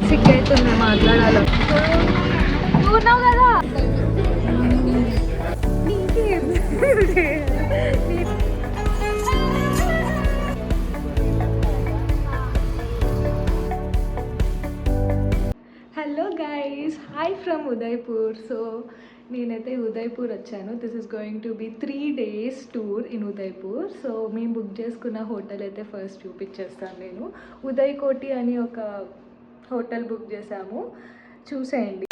సిగ్గైతుంది మాట్లాడాలి. నువ్వు ఉన్నావు కదా. Hello guys, hi from Udaipur. So నేనైతే ఉదయ్పూర్ వచ్చాను. This is going to be 3 days tour in Udaipur. So మేము బుక్ చేసుకున్న హోటల్ అయితే ఫస్ట్ చూపించేస్తాను. నేను ఉదయ్ కోటి అని ఒక హోటల్ బుక్ చేసాము, చూసేయండి.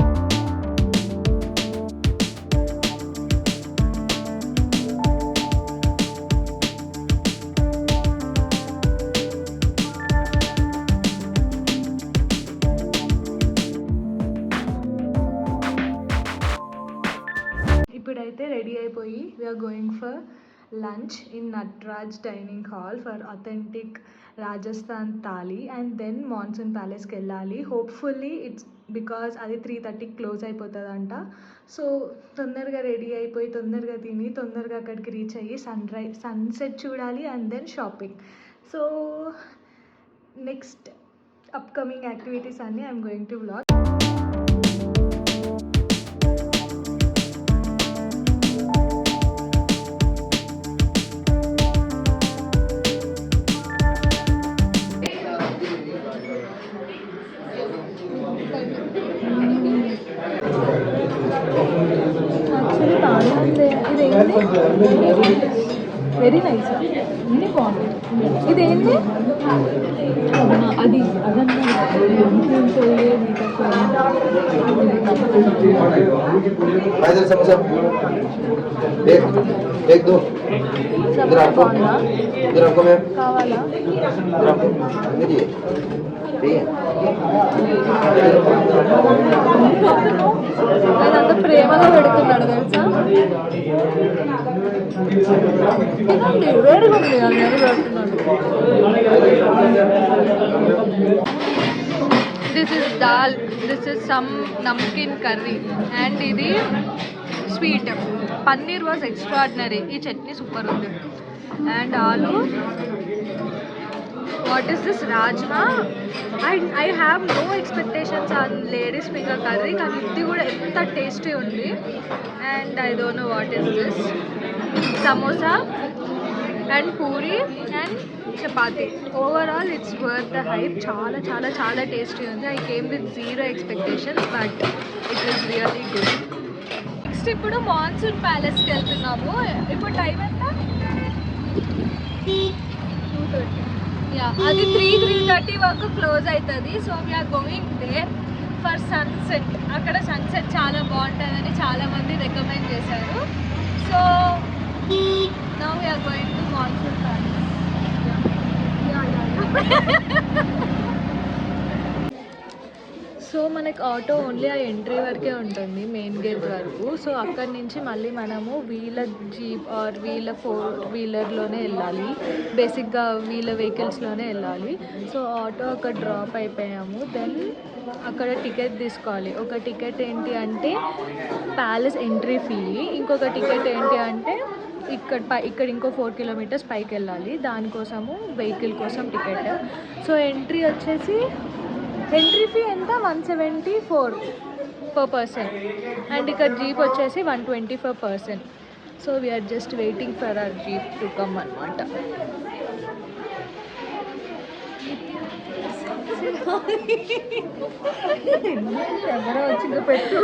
ఇప్పుడైతే రెడీ అయిపోయి we are going for lunch in Natraj dining hall for authentic Rajasthan thali and then monsoon ప్యాలెస్కి వెళ్ళాలి. హోప్ఫుల్లీ ఇట్స్ బికాజ్ అది 3:30 క్లోజ్ అయిపోతుందంట. సో తొందరగా రెడీ అయిపోయి తొందరగా తిని తొందరగా అక్కడికి రీచ్ అయ్యి సన్సెట్ చూడాలి and then shopping. So next upcoming activities అన్నీ I'm going to vlog. Very nice, అన్నీ బాగుంది. ఇదేంటి అది కావాలా? అంత ప్రేమగా పెడుతున్నాడు తెలుసా. వేడిగా ఉంది అందరూ పెడుతున్నాడు. This is dal, this is some namkeen curry and ఇది స్వీట్. Paneer was extraordinary. ఈ చట్నీ సూపర్ ఉంది. అండ్ ఆలు, what is this, rajma. I have no expectations on ladies finger curry, కానీ ఇది కూడా ఎంత టేస్టీ ఉంది. And I don't know what is this, samosa and puri and chapati. Overall it's worth the hype. చాలా చాలా చాలా tasty ఉంది. I came with zero expectations but it was really good. Next ఇప్పుడు మాన్సూన్ ప్యాలెస్కి వెళ్తున్నాము. ఇప్పుడు time ఎంత? 2:30. అది 3:30 వరకు క్లోజ్ అవుతుంది. So we're going there for sunset. అక్కడ సన్సెట్ చాలా బాగుంటుందని చాలామంది రికమెండ్ చేశారు. So now we're going to monsoon palace. సో మనకి ఆటో ఓన్లీ ఆ ఎంట్రీ వరకే ఉంటుంది, మెయిన్ గేట్ వరకు. సో అక్కడి నుంచి మళ్ళీ మనము వీళ్ళ జీప్ ఆర్ వీళ్ళ 4-wheelerలోనే వెళ్ళాలి. బేసిక్గా వీళ్ళ వెహికల్స్లోనే వెళ్ళాలి. సో ఆటో అక్కడ డ్రాప్ అయిపోయాము. దెన్ అక్కడ టికెట్ తీసుకోవాలి. ఒక టికెట్ ఏంటి అంటే ప్యాలెస్ ఎంట్రీ ఫీ, ఇంకొక టికెట్ ఏంటి అంటే ఇక్కడ ఇంకో 4 kilometers పైకి వెళ్ళాలి. దానికోసము వెహికల్ కోసం టికెట్. సో ఎంట్రీ వచ్చేసి ఎంట్రీ ఫీ ఎంత? 174 per person. అండ్ ఇక్కడ జీప్ వచ్చేసి 120 per person. So we're just waiting for our jeep to come అనమాట. ఎవరో వచ్చిందో పెట్టు.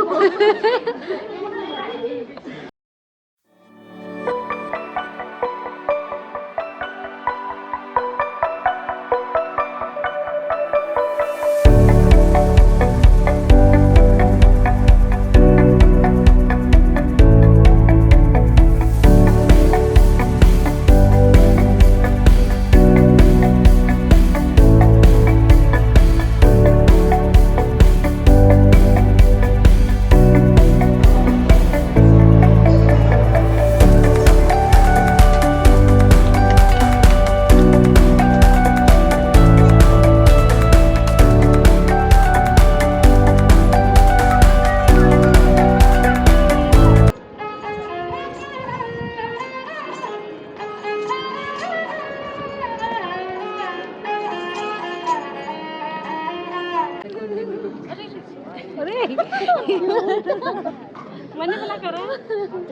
मैंने बोला करा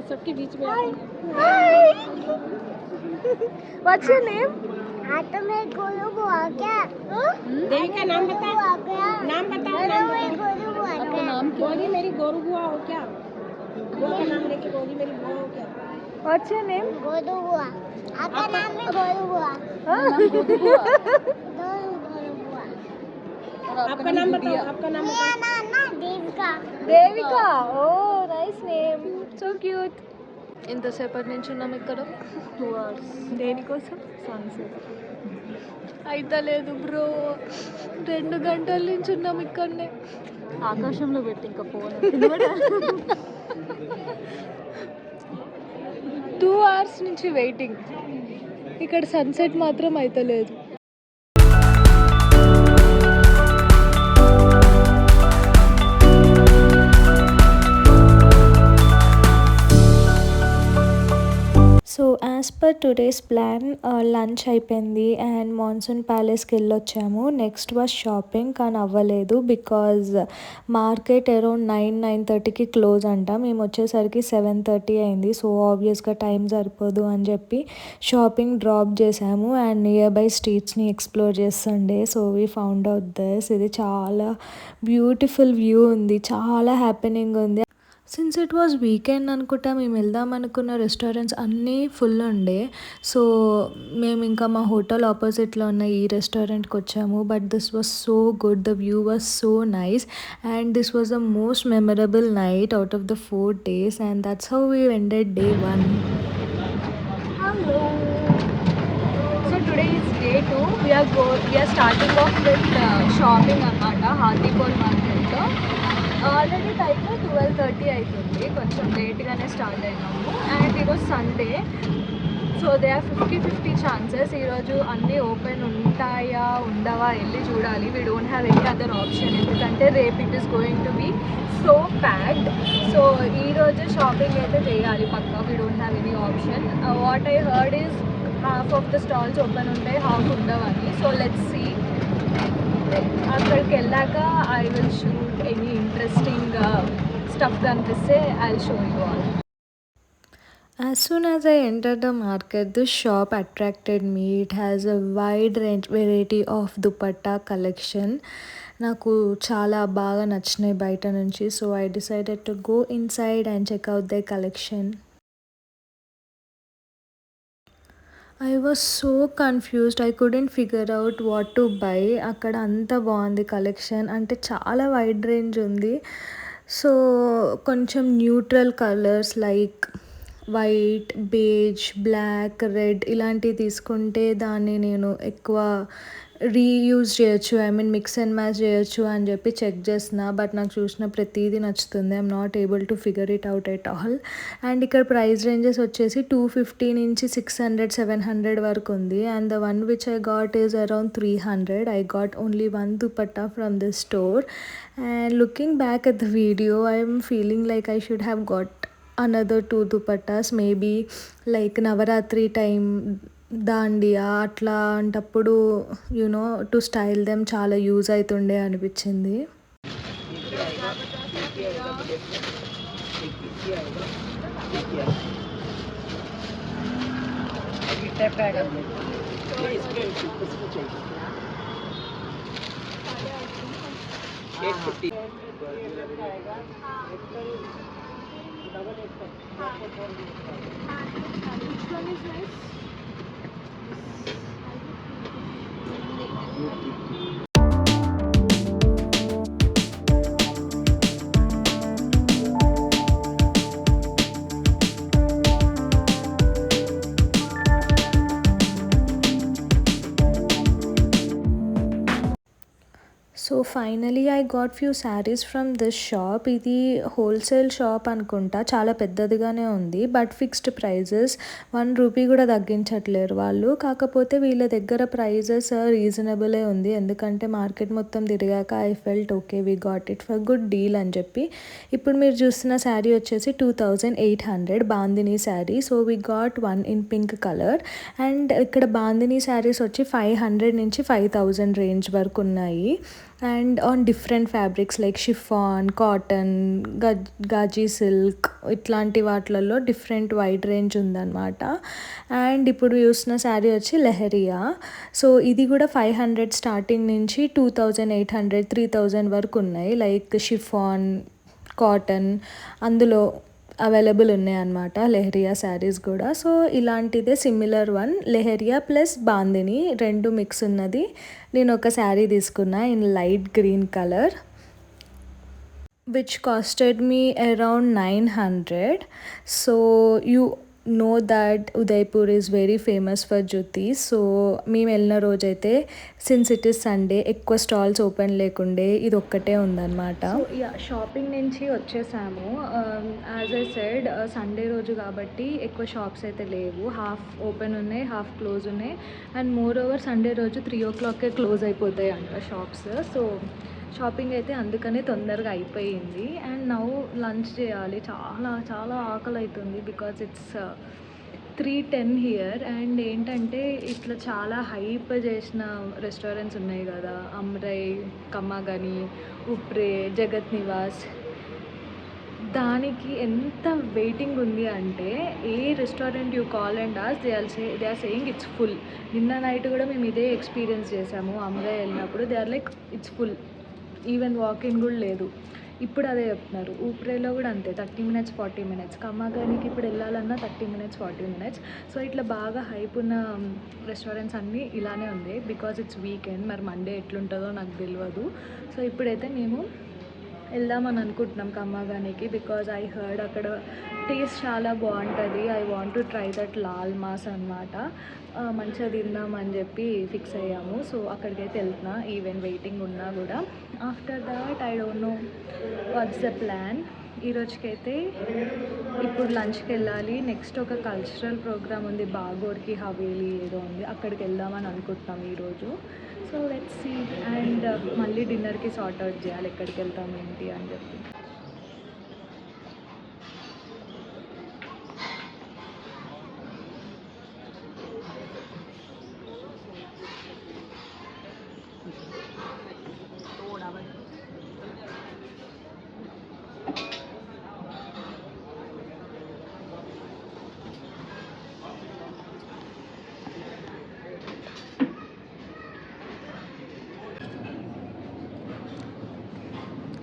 सबके बीच में What's your name? हाँ तो मैं गोलू बुआ क्या देवी का नाम बता नाम बताओ गोलू बुआ आपका नाम क्या बोली मेरी गोरू बुआ हो क्या गोलू का नाम लेके बोली मेरी बुआ हो क्या What's your name? गोलू बुआ आपका नाम है गोलू बुआ गोलू बुआ। गोलू बुआ आपका नाम बताओ आपका नाम मेरा नाम ना देविका దేవిక. ఓ నైస్ నేమ్, సో క్యూట్. ఇంతసేపటి నుంచి ఉన్నాం ఇక్కడ 2 hours. దేనికోసం? సన్సెట్ అయితే లేదు బ్రో, 2 గంటల నుంచి ఉన్నాం ఇక్కడనే. ఆకాశంలో పెట్టి ఇంకా ఫోన్ 2 hours నుంచి వెయిటింగ్. ఇక్కడ సన్సెట్ మాత్రం అయితే లేదు. So as per today's plan lunch అయిపోయింది అండ్ మాన్సూన్ ప్యాలెస్కి వెళ్ళొచ్చాము. నెక్స్ట్ వాజ్ షాపింగ్, కానీ అవ్వలేదు బికాజ్ మార్కెట్ అరౌండ్ 9-9:30కి క్లోజ్ అంట. మేము వచ్చేసరికి 7:30 అయింది. సో ఆబ్వియస్గా టైం సరిపోదు అని చెప్పి షాపింగ్ డ్రాప్ చేసాము అండ్ నియర్ బై స్ట్రీట్స్ని ఎక్స్ప్లోర్ చేస్తుండే. So we found out this. ఇది చాలా బ్యూటిఫుల్ వ్యూ ఉంది, చాలా హ్యాపెనింగ్ ఉంది. సిన్స్ ఇట్ వాజ్ వీకెండ్ అనుకుంటా మేము వెళ్దాం అనుకున్న రెస్టారెంట్స్ అన్నీ ఫుల్ ఉండే. సో మేము ఇంకా మా హోటల్ ఆపోజిట్లో ఉన్న ఈ రెస్టారెంట్కి వచ్చాము. But this was so good, the view was so nice and this was the most memorable night out of the 4 days and that's how we ended day 1. Hello. So today is day 2. We are starting off with shopping అన్నమాట హాతీపోల్ మార్కెట్లో. Already time 12:30 అవుతుంది, కొంచెం లేట్గానే start అయినాము. And ఈరోజు Sunday, so they are 50-50 chances. ఈరోజు అన్నీ open ఉంటాయా ఉండవా వెళ్ళి చూడాలి. We don't have any other option, ఎందుకంటే రేపు it is going to be so packed. So ఈరోజు షాపింగ్ అయితే చేయాలి పక్కా, we don't have any option. What I heard is half of the stalls open ఉంటాయి, హాఫ్ ఉండవని. So let's see. అక్కడికి వెళ్ళాక I will shoot any interesting stuff కనిపిస్తే I will show you all. As soon as I entered the market, this shop attracted me. It has a wide range variety of dupatta collection. నాకు చాలా బాగా నచ్చినాయి బయట నుంచి. So I decided to go inside and check out their collection. I was so confused. I couldn't figure out what to buy. అక్కడ అంత బాగుంది collection, అంటే చాలా వైడ్ రేంజ్ ఉంది. సో కొంచెం neutral colours like white, beige, black, red ఇలాంటివి తీసుకుంటే దాన్ని నేను ఎక్కువ రీయూజ్ చేయొచ్చు, I mean mix and match చేయొచ్చు అని చెప్పి చెక్ చేసిన. బట్ నాకు చూసిన ప్రతిదీ నచ్చుతుంది. I'm not able to figure it out at all. And ఇక్కడ ప్రైస్ రేంజెస్ వచ్చేసి 250 నుంచి 600-700 వరకు ఉంది. And the one which I got is around 300. I got only one dupatta from this store. And looking back at the video, I am feeling like I should have got another 2 dupattas, maybe like Navratri time, Dandiya అట్లాంటప్పుడు you know to style them చాలా use అవుతుండే అనిపించింది. So finally I got few saris from this shop. ఇది wholesale shop అనుకుంటా, చాలా పెద్దదిగానే ఉంది. But fixed prices, 1 rupee కూడా తగ్గించట్లేరు వాళ్ళు. కాకపోతే వీళ్ళ దగ్గర ప్రైజెస్ రీజనబులే ఉంది, ఎందుకంటే మార్కెట్ మొత్తం తిరిగాక I felt okay we got it for good deal అని చెప్పి. ఇప్పుడు మీరు చూస్తున్న శారీ వచ్చేసి 2800 bandhani sari. So we got 1 in pink colour. And ఇక్కడ బాందినీ శారీస్ వచ్చి 500 నుంచి 5000 రేంజ్ వరకు ఉన్నాయి. And on different fabrics like chiffon, cotton, gaji silk ఇట్లాంటి వాటిలలో డిఫరెంట్ వైడ్ రేంజ్ ఉందన్నమాట. అండ్ ఇప్పుడు చూసిన శారీ వచ్చి లెహరియా. సో ఇది కూడా 500 స్టార్టింగ్ నుంచి 2800, 3000 వరకు ఉన్నాయి. లైక్ షిఫాన్, కాటన్ అందులో అవైలబుల్ ఉన్నాయి అన్నమాట లెహరియా శారీస్ కూడా. సో ఇలాంటిదే similar one leheriya plus bandhani రెండు మిక్స్ ఉన్నది. నేను ఒక శారీ తీసుకున్నా in light green colour which costed me around 900. So you know that Udaipur is very famous for jutis. So మేము వెళ్ళిన రోజైతే సిన్స్ ఇట్ ఈస్ సండే ఎక్కువ స్టాల్స్ ఓపెన్ లేకుండే, ఇది ఒక్కటే ఉందన్నమాట. షాపింగ్ నుంచి వచ్చేసాము. యాజ్ ఐ సెడ్ సండే రోజు కాబట్టి ఎక్కువ షాప్స్ అయితే లేవు, హాఫ్ ఓపెన్ ఉన్నాయి, హాఫ్ క్లోజ్ ఉన్నాయి. అండ్ మోర్ ఓవర్ సండే రోజు 3 o'clockకే క్లోజ్ అయిపోతాయి అంట షాప్స్. సో షాపింగ్ అయితే అందుకనే తొందరగా అయిపోయింది. అండ్ నౌ లంచ్ చేయాలి, చాలా చాలా ఆకలి అవుతుంది బికాజ్ ఇట్స్ 3:10 హియర్. అండ్ ఏంటంటే ఇట్లా చాలా హైప్ చేసిన రెస్టారెంట్స్ ఉన్నాయి కదా, అమ్రై, కమ్మాగని, ఉప్రే, జగత్ నివాస్, దానికి ఎంత వెయిటింగ్ ఉంది అంటే a restaurant you call and as they are saying it's full. నిన్న నైట్ కూడా మేము ఇదే ఎక్స్పీరియన్స్ చేసాము అమ్రై వెళ్ళినప్పుడు. They are like it's full, even walking కూడా లేదు. ఇప్పుడు అదే చెప్తున్నారు. ఊప్రేలో కూడా అంతే, 30 minutes 40 minutes. కమ్మాగానికి ఇప్పుడు వెళ్ళాలన్నా 30 minutes 40 minutes. సో ఇట్లా బాగా హైప్ ఉన్న రెస్టారెంట్స్ అన్నీ ఇలానే ఉంది బికాజ్ ఇట్స్ వీకెండ్. మరి మండే ఎట్లుంటుందో నాకు తెలియదు. సో ఇప్పుడైతే మేము వెళ్దామని అనుకుంటున్నాం కమ్మాగానికి బికాజ్ ఐ హర్డ్ అక్కడ టేస్ట్ చాలా బాగుంటుంది. I want to try that Lal mass అనమాట. మంచిగా తిందామని చెప్పి ఫిక్స్ అయ్యాము. సో అక్కడికైతే వెళ్తున్నా ఈవెన్ వెయిటింగ్ ఉన్నా కూడా. After that I don't know what's the plan. ఈరోజుకైతే ఇప్పుడు లంచ్కి వెళ్ళాలి. నెక్స్ట్ ఒక కల్చరల్ ప్రోగ్రామ్ ఉంది, బాగోర్కి హవేలీ ఏదో ఉంది, అక్కడికి వెళ్దామని అనుకుంటున్నాం ఈరోజు. So let's see. అండ్ మళ్ళీ డిన్నర్కి సార్ట్ అవుట్ చేయాలి ఎక్కడికి వెళ్తాం ఏంటి అని చెప్పి.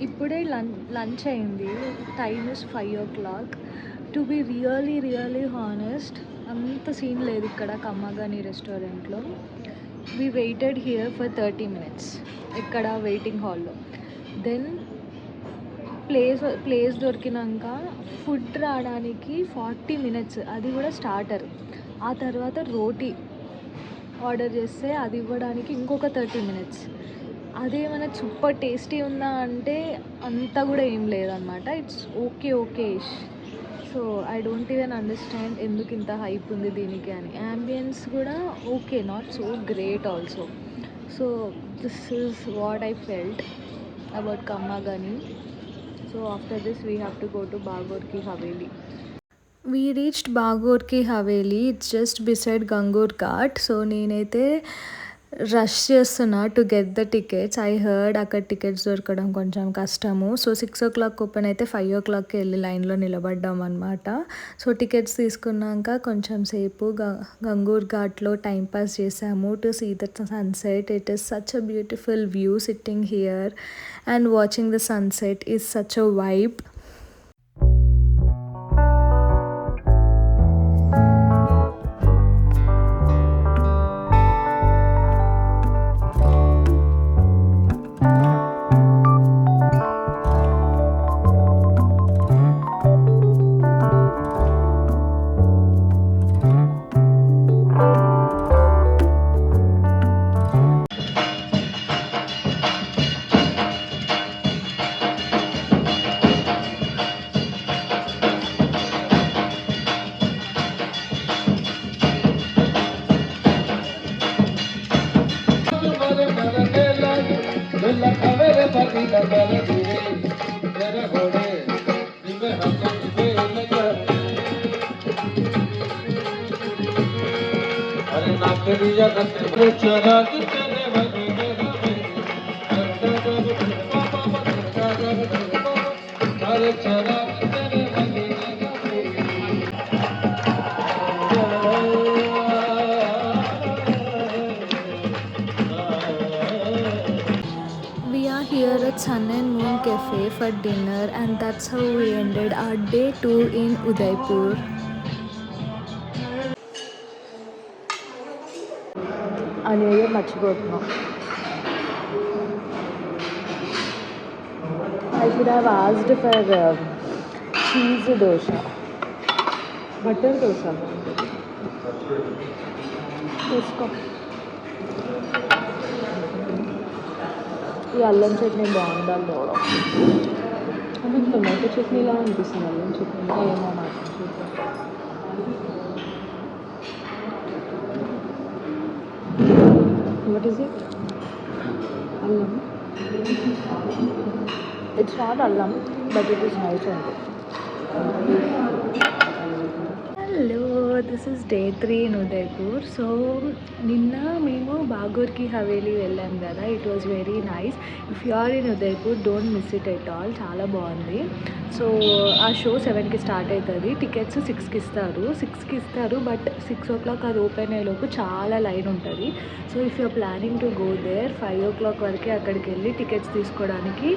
ఇప్పుడే లంచ్ అయింది. Time is 5 o'clock. To be really honest అంత సీన్ లేదు ఇక్కడ కమ్మాగాని రెస్టారెంట్లో. We waited here for 30 minutes ఇక్కడ వెయిటింగ్ హాల్లో. దెన్ ప్లేస్ దొరికినాక ఫుడ్ రావడానికి 40 minutes, అది కూడా స్టార్టర్. ఆ తర్వాత రోటీ ఆర్డర్ చేస్తే అది ఇవ్వడానికి ఇంకొక 30 minutes. అదేమైనా సూపర్ టేస్టీ ఉందా అంటే అంతా కూడా ఏం లేదనమాట. It's okay. So I don't even understand ఎందుకు ఇంత హైప్ ఉంది దీనికి అని. యాంబియన్స్ కూడా okay, not so great also. So this is what I felt about కమ్మాగాని. So after this we have to go to Bagore ki Haveli. We reached Bagore ki Haveli. It's just beside Gangaur Ghat. So నేనైతే rush చేస్తున్నా to get the tickets. I heard అక్కడ tickets దొరకడం కొంచెం కష్టము. So 6 o'clock open అయితే 5 o'clockకి వెళ్ళి లైన్లో నిలబడ్డాం అనమాట. సో టికెట్స్ తీసుకున్నాక కొంచెం సేపు గంగూర్ ఘాట్లో టైంపాస్ చేసాము to see the sunset. It is such a beautiful view sitting here and watching the sunset is such a vibe. cafe for dinner, and that's how we ended our day 2 in Udaipur. అనేవి మర్చిపోతున్నాం. I should have asked for cheese dosa. Butter dosa తీసుకో. ఈ అల్లం చట్నీ బాగుందా లోడం. మనకు tomato చట్నీలా అనిపిస్తుంది అల్లం చట్నీ. ఏమో నాకు చూద్దాం. What is it? Allam. It's not allam but it is nice అండి. Hello, this is day 3 in Udaipur. So నిన్న మేము బాగూర్కి హవేలీ వెళ్ళాం కదా. It was very nice. If you are in Udaipur don't miss it at all. చాలా బాగుంది. సో ఆ షో 7కి స్టార్ట్ అవుతుంది. టికెట్స్ 6కి ఇస్తారు బట్ 6 o'clock అది ఓపెన్ అయ్యేలోపు చాలా లైన్ ఉంటుంది. So if you are planning to go there 5 o'clock వరకు అక్కడికి వెళ్ళి టికెట్స్ తీసుకోవడానికి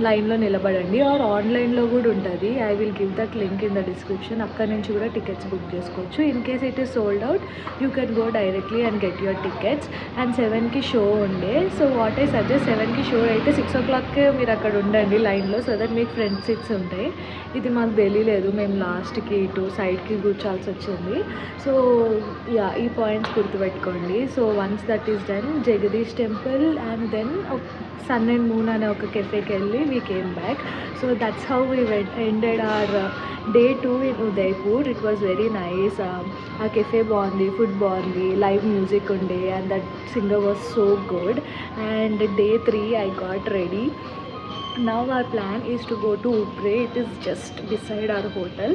లైన్లో నిలబడండి. ఆర్ ఆన్లైన్లో కూడా ఉంటుంది. I will give that link in the description. అక్కడ నుంచి కూడా టికెట్స్ బుక్ చేసుకోవచ్చు. In case it is sold out you can go directly and get your tickets. And 7కి షో ఉండే. సో వాట్ ఐ సజెస్ట్, 7కి షో అయితే 6 o'clock మీరు అక్కడ ఉండండి లైన్లో, సో దట్ మీకు ఫ్రంట్ సీట్స్ ఉంటాయి. ఇది మాకు తెలియలేదు, మేము లాస్ట్కి ఇటు సైడ్కి కూర్చోాల్సి వచ్చింది. సో యా, ఈ పాయింట్స్ గుర్తుపెట్టుకోండి. So once that is done, Jagdish temple and then sun and moon అనే ఒక కెఫేకి వెళ్ళి we came back. So that's how we ended our day 2 in Udaipur. It was very nice. ఆ కెఫే బాగుంది, ఫుడ్ బాగుంది, live music ఉండే and that singer was so good. And day 3 I got ready. Now our plan is to go to Upre. It is just beside our hotel.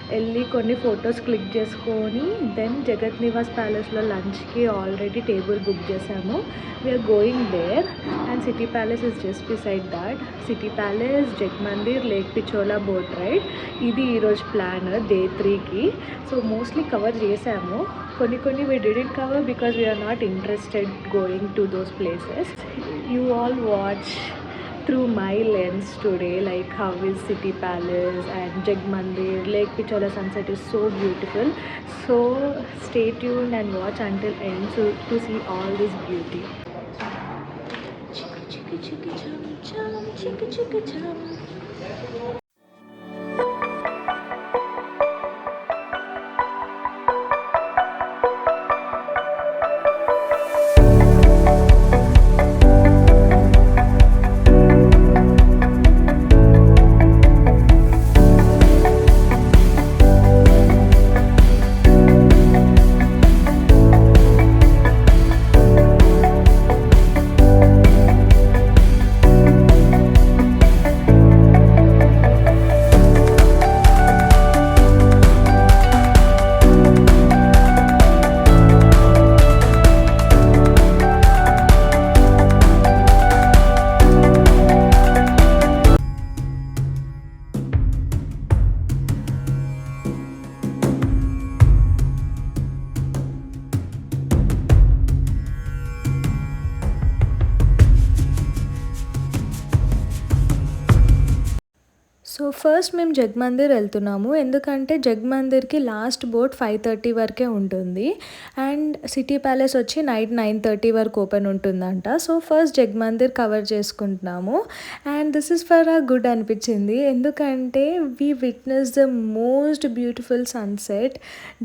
వెళ్ళి కొన్ని photos click చేసుకొని then జగత్ నివాస్ ప్యాలెస్లో లంచ్కి already table book చేసాము. We're going there and City Palace is just beside that. City Palace, Jagmandir, Lake Pichola boat ride, ఇది ఈరోజు plan day 3కి. సో మోస్ట్లీ కవర్ చేసాము. కొన్ని we didn't cover because we are not interested going to those places. You all watch through my lens today, like how is City Palace and Jagmandir, Lake Pichola sunset is so beautiful. So stay tuned and watch until end to see all this beauty. Chicka chicka chum chum, chicka chicka chum. So first మేము జగమందిర్ వెళ్తున్నాము, ఎందుకంటే జగమందిర్కి last boat 5:30 వరకే ఉంటుంది and City palace వచ్చి night 9:30 వరకు open ఉంటుందంట. So first జగమందిర్ cover చేసుకుంటున్నాము and this is for ఆ గుడ్ అనిపించింది, ఎందుకంటే we witness the most beautiful sunset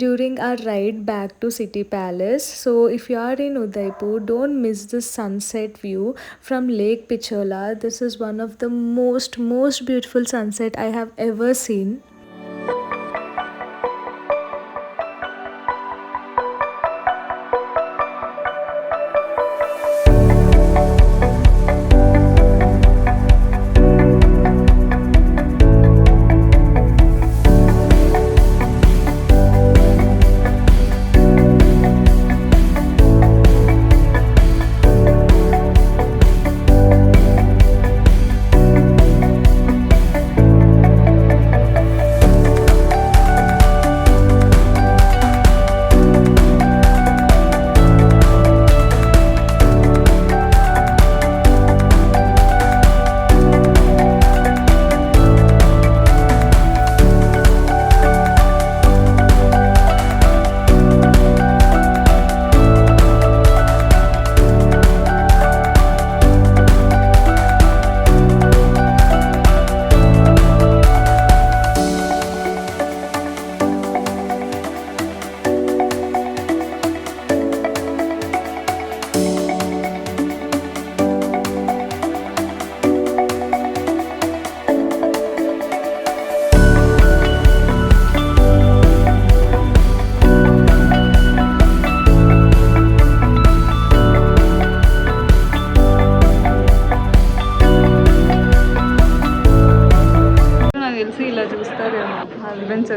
during our ride back to City Palace. So if you are in Udaipur, don't miss this sunset view from Lake Pichola. This is one of the most beautiful sunset I have ever seen.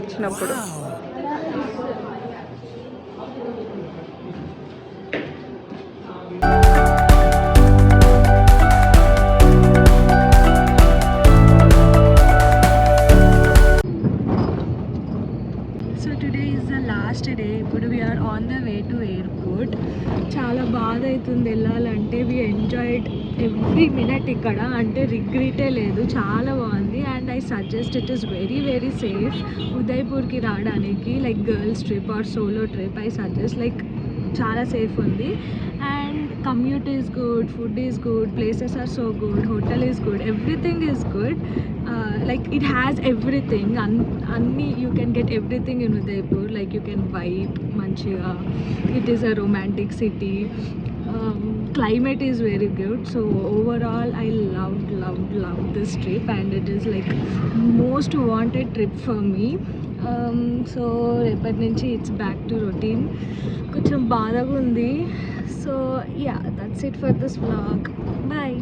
వచ్చినప్పుడు. So today is the last day. ఇప్పుడు we're on the way to airport. చాలా బాధ అవుతుంది వెళ్ళాలంటే. We enjoyed every minute ఇక్కడ, అంటే రిగ్రెటే లేదు. చాలా బాగుంది and I suggest it is very very safe ఉదయ్పూర్కి రావడానికి. Like girls trip or solo trip I suggest. Like చాలా సేఫ్ ఉంది and commute is good, food is good, places are so good, hotel is good, everything is good. Like it has everything. Anni you can get everything in Udaipur. Like you can vibe manchiga. It is a romantic city. Climate is very good. So overall I loved this trip and it is like most wanted trip for me. So రేపటి నుంచి it's back to routine. కొంచెం బాధగా ఉంది. So yeah, that's it for this vlog. Bye.